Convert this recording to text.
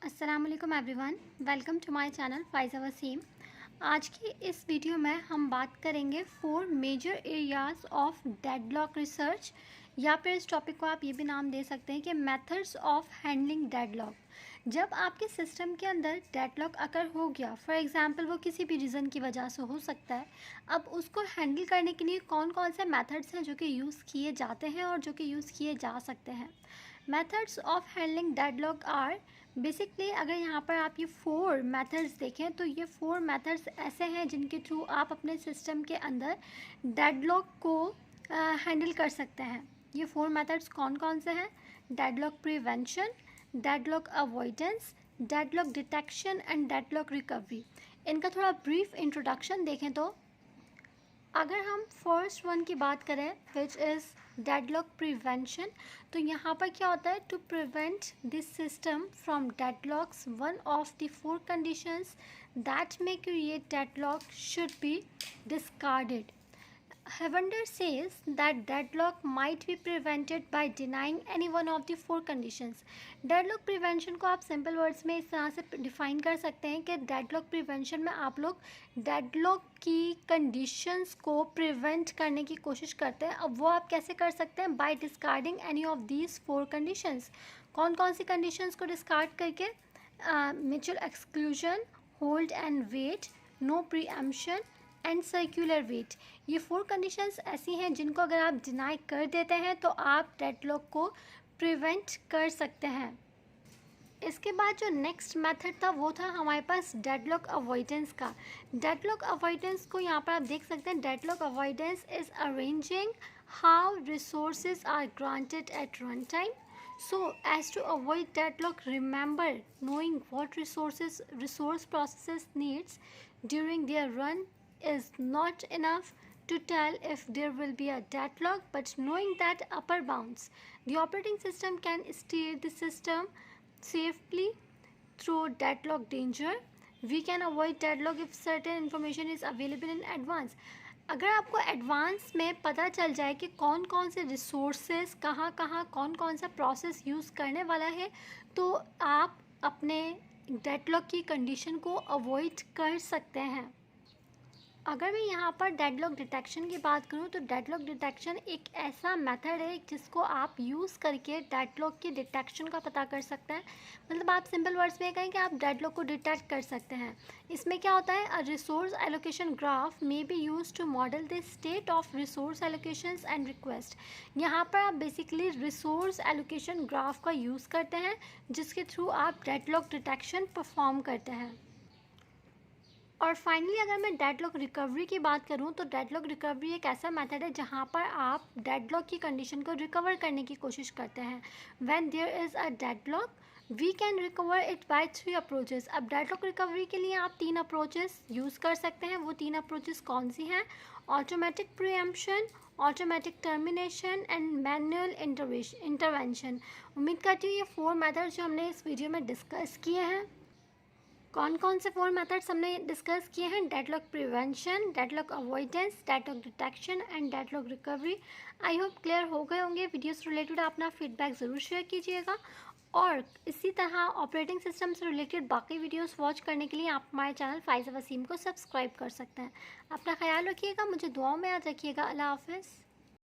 अस्सलाम वालेकुम everyone, welcome to my channel Faiza Waseem. आज की इस वीडियो में हम बात करेंगे 4 major areas of deadlock research, या फिर इस टॉपिक को आप ये भी नाम दे सकते हैं कि मेथड्स ऑफ हैंडलिंग डेडलॉक। जब आपके सिस्टम के अंदर डेडलॉक अगर हो गया, फॉर एग्जांपल वो किसी भी रीज़न की वजह से हो सकता है, अब उसको हैंडल करने के लिए कौन कौन से मेथड्स हैं जो कि यूज़ किए जाते हैं और जो कि यूज़ किए जा सकते हैं। Methods of handling deadlock are basically, अगर यहाँ पर आप ये 4 मेथड्स देखें तो ये 4 मेथड्स ऐसे हैं जिनके थ्रू आप अपने सिस्टम के अंदर डेडलॉक को हैंडल कर सकते हैं। ये 4 मेथड्स कौन कौन से हैं? Deadlock prevention, deadlock avoidance, deadlock detection and deadlock recovery. इनका थोड़ा ब्रीफ इंट्रोडक्शन देखें तो अगर हम फर्स्ट वन की बात करें विच इज़ डेडलॉक प्रिवेंशन, तो यहाँ पर क्या होता है? To prevent this system from deadlocks, one of the 4 conditions that may create deadlock should be discarded. Havender says that deadlock might be prevented by denying any one of the 4 conditions. Deadlock prevention को आप simple words में इस तरह से define कर सकते हैं कि deadlock prevention में आप लोग deadlock की conditions को प्रिवेंट करने की कोशिश करते हैं। अब वो आप कैसे कर सकते हैं? by discarding any of these 4 conditions. कौन कौन सी conditions को discard करके? mutual exclusion, hold and wait, no preemption and circular wait. ये 4 कंडीशंस ऐसी हैं जिनको अगर आप डिनाई कर देते हैं तो आप डेडलॉक को प्रिवेंट कर सकते हैं। इसके बाद जो नेक्स्ट मेथड था वो था हमारे पास डेडलॉक अवॉइडेंस का। डेडलॉक अवॉइडेंस को यहाँ पर आप देख सकते हैं। Deadlock avoidance is arranging how resources are granted at run time. So as to avoid deadlock, remember knowing what resource processes needs during their run is not enough to tell if there will be a deadlock, but knowing that upper bounds, the operating system can steer the system safely through deadlock danger. We can avoid deadlock if certain information is available in advance. अगर आपको advance में पता चल जाए कि कौन कौन से रिसोर्सेज कहाँ कहाँ कौन कौन सा प्रोसेस यूज़ करने वाला है, तो आप अपने डेडलॉक की कंडीशन को अवॉइड कर सकते हैं। अगर मैं यहाँ पर डेडलॉक डिटेक्शन की बात करूँ तो डेडलॉक डिटेक्शन एक ऐसा मेथड है जिसको आप यूज़ करके डेडलॉक की डिटेक्शन का पता कर सकते हैं। मतलब आप सिंपल वर्ड्स में कहें कि आप डेडलॉक को डिटेक्ट कर सकते हैं। इसमें क्या होता है? A resource allocation graph may be used to model the state of resource allocations and request. यहाँ पर आप बेसिकली रिसोर्स एलोकेशन ग्राफ का यूज़ करते हैं जिसके थ्रू आप डेडलॉक डिटेक्शन परफॉर्म करते हैं। और फाइनली अगर मैं डेडलॉक रिकवरी की बात करूं तो डेडलॉक रिकवरी एक ऐसा मेथड है जहां पर आप डेडलॉक की कंडीशन को रिकवर करने की कोशिश करते हैं। When there is a deadlock we can recover it by 3 approaches. अब डेडलॉक रिकवरी के लिए आप 3 अप्रोचेस यूज़ कर सकते हैं। वो 3 अप्रोचेस कौन सी हैं? Automatic preemption, automatic termination and manual intervention. उम्मीद करती हूँ ये 4 मेथड्स जो हमने इस वीडियो में डिस्कस किए हैं। कौन कौन से 4 मेथड्स हमने डिस्कस किए हैं? Deadlock prevention, deadlock avoidance, deadlock detection and deadlock recovery. I hope clear हो गए होंगे। वीडियो से रिलेटेड अपना फीडबैक ज़रूर शेयर कीजिएगा और इसी तरह ऑपरेटिंग सिस्टम से रिलेटेड बाकी वीडियोस वॉच करने के लिए आप हमारे चैनल फाइज़ा वसीम को सब्सक्राइब कर सकते हैं। अपना ख्याल रखिएगा, मुझे दुआओं में याद रखिएगा। अल्लाह हाफ़िज़।